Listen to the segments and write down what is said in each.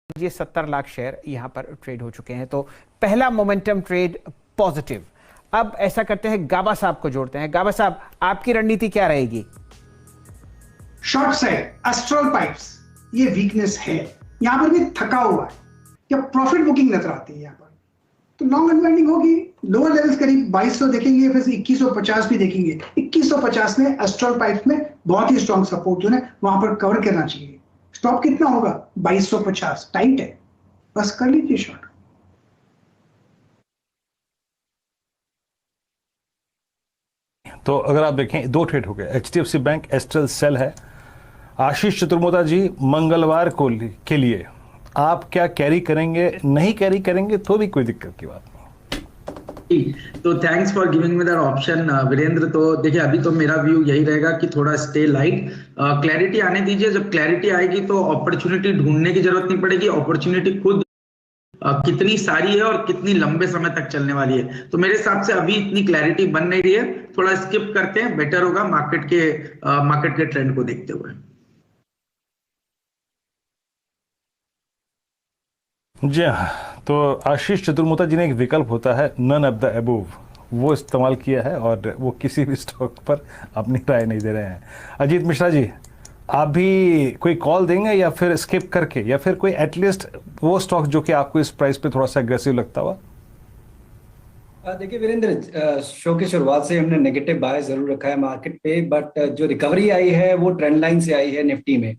ये 70 लाख शेयर यहां पर ट्रेड हो चुके हैं। तो पहला मोमेंटम ट्रेड पॉजिटिव। अब ऐसा करते हैं, गाबा साहब को जोड़ते हैं। गाबा साहब, आपकी रणनीति क्या रहेगी? शॉर्ट साइड एस्ट्रल पाइप्स, ये वीकनेस है, यहां पर भी थका हुआ है या प्रॉफिट बुकिंग नजर आती है यहां पर, तो लॉन्ग अनवाइंडिंग होगी। लोअर लेवल्स करीब 2200 देखेंगे, फिर 2150 भी देखेंगे। 2150 में एस्ट्रल पाइप्स में बहुत ही स्ट्रॉन्ग सपोर्ट जो है वहां पर कवर करना चाहिए। स्टॉप कितना होगा? 2250 टाइट है, बस कर लीजिए शॉर्ट। तो अगर आप देखें, दो ट्रेड हो गए, एचडीएफसी बैंक एस्ट्रल सेल है। आशीष चतुर्मोता जी, मंगलवार को के लिए आप क्या कैरी करेंगे? नहीं कैरी करेंगे तो भी कोई दिक्कत की बात नहीं। तो thanks for giving me that option Virendra. तो देखिए, अभी तो मेरा व्यू यही रहेगा कि थोड़ा स्टे लाइट, क्लैरिटी आने दीजिए। जब क्लैरिटी आएगी तो अपॉर्चुनिटी ढूंढने की जरूरत नहीं पड़ेगी, अपॉर्चुनिटी खुद कितनी सारी है और कितनी लंबे समय तक चलने वाली है। तो मेरे हिसाब से अभी इतनी क्लैरिटी बन नहीं रही है, थोड़ा स्किप करते हैं, बेटर होगा मार्केट के ट्रेंड को देखते हुए। जी हाँ, तो आशीष चतुर्मोता जी ने एक विकल्प होता है नन ऑफ द अबोव, वो इस्तेमाल किया है और वो किसी भी स्टॉक पर अपनी राय नहीं दे रहे हैं। अजीत मिश्रा जी, आप भी कोई कॉल देंगे या फिर स्किप करके, या फिर कोई एटलीस्ट वो स्टॉक जो कि आपको इस प्राइस पे थोड़ा सा एग्रेसिव लगता हुआ? देखिए वीरेंद्र, शो की शुरुआत से हमने नेगेटिव बाय जरूर रखा है मार्केट पे, बट जो रिकवरी आई है वो ट्रेंड लाइन से आई है। निफ्टी में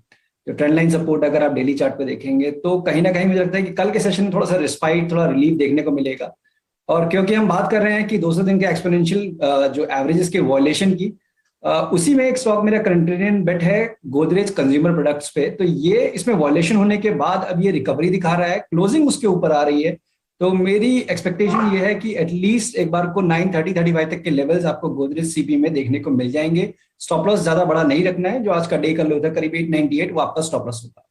जो ट्रेंड लाइन सपोर्ट अगर आप डेली चार्ट पे देखेंगे तो कहीं ना कहीं मुझे लगता है कि कल के सेशन में थोड़ा सा रिस्पाइट, थोड़ा रिलीफ देखने को मिलेगा। और क्योंकि हम बात कर रहे हैं कि 200 दिन के एक्सपोनेंशियल जो एवरेजेस के वॉल्यूशन की, उसी में एक स्टॉक मेरा कंट्रेरियन बेट है गोदरेज कंज्यूमर प्रोडक्ट्स पे। तो ये इसमें वॉल्यूशन होने के बाद अब ये रिकवरी दिखा रहा है, क्लोजिंग उसके ऊपर आ रही है। तो मेरी एक्सपेक्टेशन ये है कि एटलीस्ट एक बार को 930-35 तक के लेवल्स आपको गोदरेज सीपी में देखने को मिल जाएंगे। स्टॉप लॉस ज्यादा बड़ा नहीं रखना है, जो आज का डे का लो था करीब 898, वो आपका स्टॉप लॉस होगा।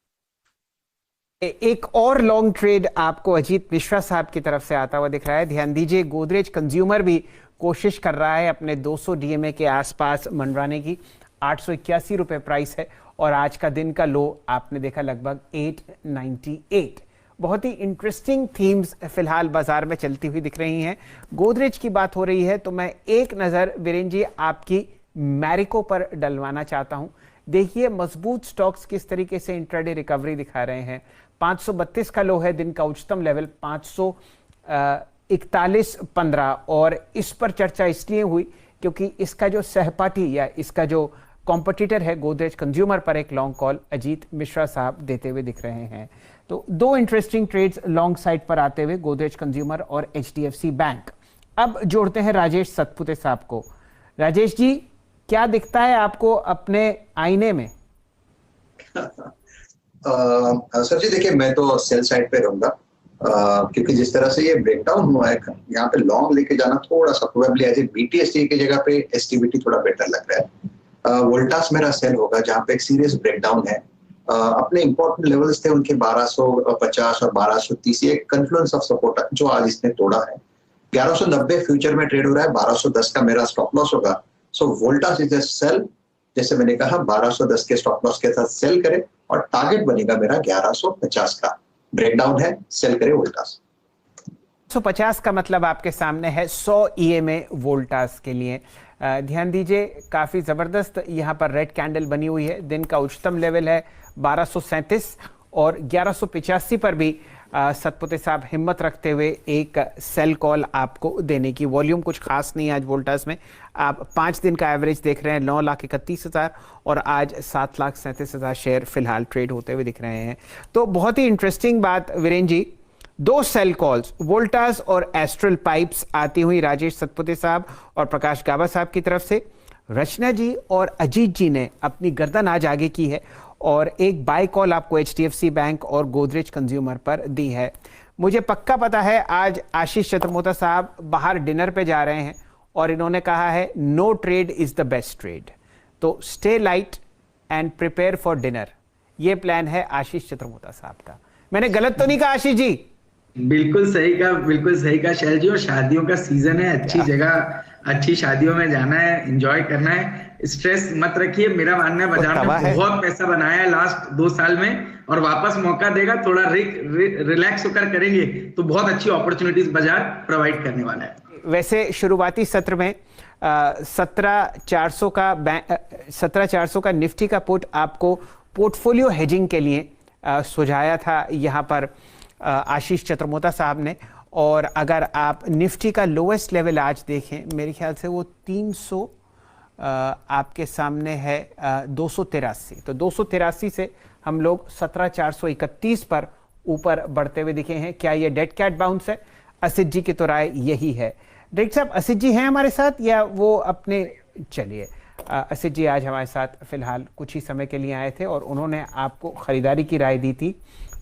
एक और लॉन्ग ट्रेड आपको अजीत मिश्रा साहब की तरफ से आता हुआ दिख रहा है। ध्यान दीजिए, गोदरेज कंज्यूमर भी कोशिश कर रहा है अपने 200 डीएमए के आसपास मंडराने की। 881 रुपए प्राइस है और आज का दिन का लो आपने देखा लगभग 898। बहुत ही इंटरेस्टिंग थीम्स फिलहाल बाजार में चलती हुई दिख रही हैं। गोदरेज की बात हो रही है तो मैं एक नजर वीरेंद्र जी आपकी मैरिको पर डलवाना चाहता हूं। देखिए मजबूत स्टॉक्स किस तरीके से इंट्राडे रिकवरी दिखा रहे हैं। 532 का लो है, दिन का उच्चतम लेवल 541.15, और इस पर चर्चा इसलिए हुई क्योंकि इसका जो सहपाठी या इसका जो कॉम्पिटिटर है गोदरेज कंज्यूमर पर एक लॉन्ग कॉल अजीत मिश्रा साहब देते हुए दिख रहे हैं। तो दो इंटरेस्टिंग ट्रेड्स लॉन्ग साइड पर आते हुए, गोदरेज कंज्यूमर और एचडीएफसी बैंक। अब जोड़ते हैं राजेश सतपुते साहब को। राजेश जी, क्या दिखता है आपको अपने आईने में? सर जी देखिए, मैं तो सेल साइड पे रहूंगा, क्योंकि जिस तरह से ये ब्रेकडाउन हुआ है यहाँ पे लॉन्ग लेके जाना थोड़ा सा प्रोबेबली एज ए बीटीएसटी की जगह पे एसटीबीटी थोड़ा बेटर लग रहा है। वोल्टास मेरा सेल होगा जहाँ पे एक सीरियस ब्रेकडाउन है। अपने इंपॉर्टेंट लेवल्स थे उनके 1250 और 1230, एक कन्फ्लुएंस ऑफ सपोर्ट जो आज इसने तोड़ा है। 1190 फ्यूचर में ट्रेड हो रहा है, 1210 का मेरा स्टॉप लॉस होगा। सो वोल्टास इज अ सेल, जैसे मैंने कहा 1210 के स्टॉप लॉस के साथ सेल करे और टारगेट बनेगा मेरा 1150 का। ब्रेकडाउन है, सेल करे वोल्टास। 150 का मतलब आपके सामने है 100 ईएमए वोल्टास के लिए। ध्यान दीजिए, काफी जबरदस्त यहां पर रेड कैंडल बनी हुई है। दिन का उच्चतम लेवल है 1237 और 1185 पर भी सतपुते साहब हिम्मत रखते हुए एक सेल कॉल आपको देने की। वॉल्यूम कुछ खास नहीं है आज वोल्टास में। आप 5 दिन का एवरेज देख रहे हैं 9,31,000 और आज 7,37,000 शेयर फिलहाल ट्रेड होते हुए दिख रहे हैं। तो बहुत ही इंटरेस्टिंग बात वीरेंद्र जी, दो सेल कॉल्स वोल्टास और एस्ट्रल पाइप्स आती हुई राजेश सतपुते साहब और प्रकाश गाबा साहब की तरफ से। रचना जी और अजीत जी ने अपनी गर्दन आज आगे की है और एक बाय कॉल आपको एचडीएफसी बैंक और गोदरेज कंज्यूमर पर दी है। मुझे पक्का पता है आज आशीष चतुर्मोता साहब बाहर डिनर पे जा रहे हैं और इन्होंने कहा है no trade is the best trade. तो stay light and prepare for dinner, ये प्लान है आशीष चतुर्मोता साहब का। मैंने गलत तो नहीं कहा आशीष जी? बिल्कुल सही कहा, बिल्कुल सही कहा शैल जी। और शादियों का सीजन है, अच्छी जगह अच्छी शादियों में जाना है, एंजॉय करना है, स्ट्रेस मत रखिए। मेरा मानना है बाजार में बहुत पैसा बनाया है लास्ट 2 साल में, और वापस मौका देगा, थोड़ा रिलैक्स होकर करेंगे तो बहुत अच्छी अपॉर्चुनिटीज बाजार प्रोवाइड करने वाला है। वैसे शुरुआती सत्र में 17,400 का निफ्टी का पुट आपको पोर्टफोलियो हेजिंग के लिए सुझाया था यहाँ पर आशीष चतुर्मोता साहब ने। और अगर आप निफ्टी का लोएस्ट लेवल आज देखें, मेरे ख्याल से वो 300 आपके सामने है 283। तो 283 से हम लोग 17,431 पर ऊपर बढ़ते हुए दिखे हैं। क्या ये डेड कैट बाउंस है? असित जी की तो राय यही है। डायरेक्टर साहब, असित जी हैं हमारे साथ या वो अपने? चलिए, असित जी आज हमारे साथ फिलहाल कुछ ही समय के लिए आए थे और उन्होंने आपको खरीदारी की राय दी थी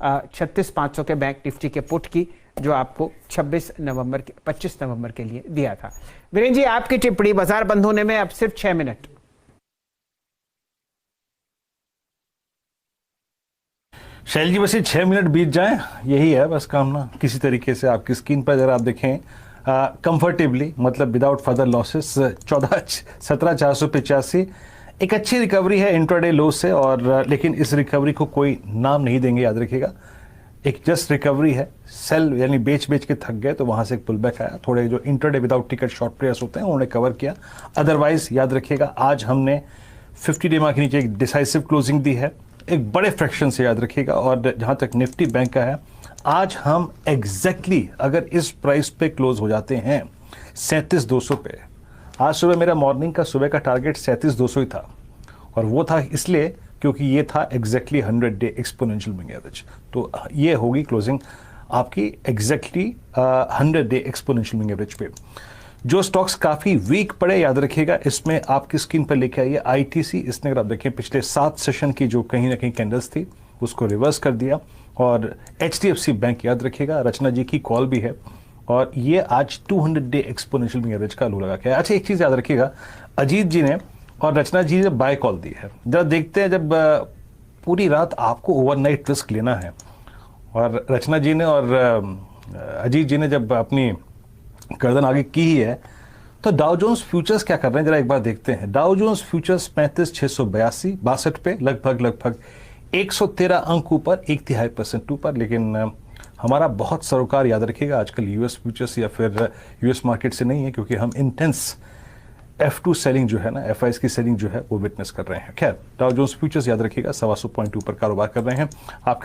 36,500 के बैंक निफ्टी के पुट की, जो आपको 25 नवंबर के लिए दिया था। वीरेंद्र जी, आपकी टिप्पणी, बाजार बंद होने में अब सिर्फ 6 मिनट। शैल जी, बस ये 6 मिनट बीत जाएं, यही है बस कामना। किसी तरीके से आपकी स्क्रीन पर अगर आप देखें कंफर्टेबली, मतलब विदाउट फर्दर लॉसेस 17,485 एक अच्छी रिकवरी है इंट्राडे लो से। और लेकिन इस रिकवरी को कोई नाम नहीं देंगे, याद रखिएगा। एक जस्ट रिकवरी है, सेल यानी बेच के थक गए तो वहां से एक पुल बैक आया। थोड़े जो intraday without ticket short players होते हैं उन्होंने कवर किया। अदरवाइज याद रखिएगा, आज हमने 50 डे के नीचे एक डिसाइसिव क्लोजिंग दी है, एक बड़े फ्रैक्शन से, याद रखिएगा। और जहां तक निफ्टी बैंक का है, आज हम एग्जैक्टली अगर इस प्राइस पे क्लोज हो जाते हैं 37,200 पे। आज सुबह मेरा मॉर्निंग का सुबह का टारगेट 37,200 ही था, और वो था इसलिए क्योंकि ये था exactly 100 day exponential moving average. तो ये होगी क्लोजिंग आपकी exactly 100 day exponential moving average पे। जो स्टॉक्स काफी वीक पड़े, याद रखिएगा, इसमें आपकी स्क्रीन पर लिखा है ये आईटीसी। इसने अगर आप देखें पिछले 7 सेशन की जो कहीं ना कहीं कैंडल्स थी उसको रिवर्स कर दिया। और एचडीएफसी बैंक, याद रखिएगा, रचना जी की कॉल भी है, और ये आज 200 डे एक्सपोनेंशियल मूविंग एवरेज का लो लगा के। अच्छा, एक चीज याद रखिएगा, अजीत जी ने और रचना जी ने बाय कॉल दी है। जरा देखते हैं, जब पूरी रात आपको ओवरनाइट रिस्क लेना है और रचना जी ने और अजीत जी ने जब अपनी गर्दन आगे की ही है, तो डाउ जोन्स फ्यूचर्स क्या कर रहे हैं जरा एक बार देखते हैं। डाउ जोन्स फ्यूचर्स 35,682 पे लगभग 113 अंक ऊपर, 1/3% ऊपर। लेकिन हमारा बहुत सरोकार, याद रखिएगा, आजकल यूएस फ्यूचर्स या फिर यूएस मार्केट से नहीं है, क्योंकि हम इंटेंस F2 सेलिंग जो है ना, FIs की सेलिंग जो है वो विटनेस कर रहे हैं। खैर, डाउ जोन्स फ्यूचर्स याद रखिएगा 125 पॉइंट ऊपर कारोबार कर रहे हैं। आप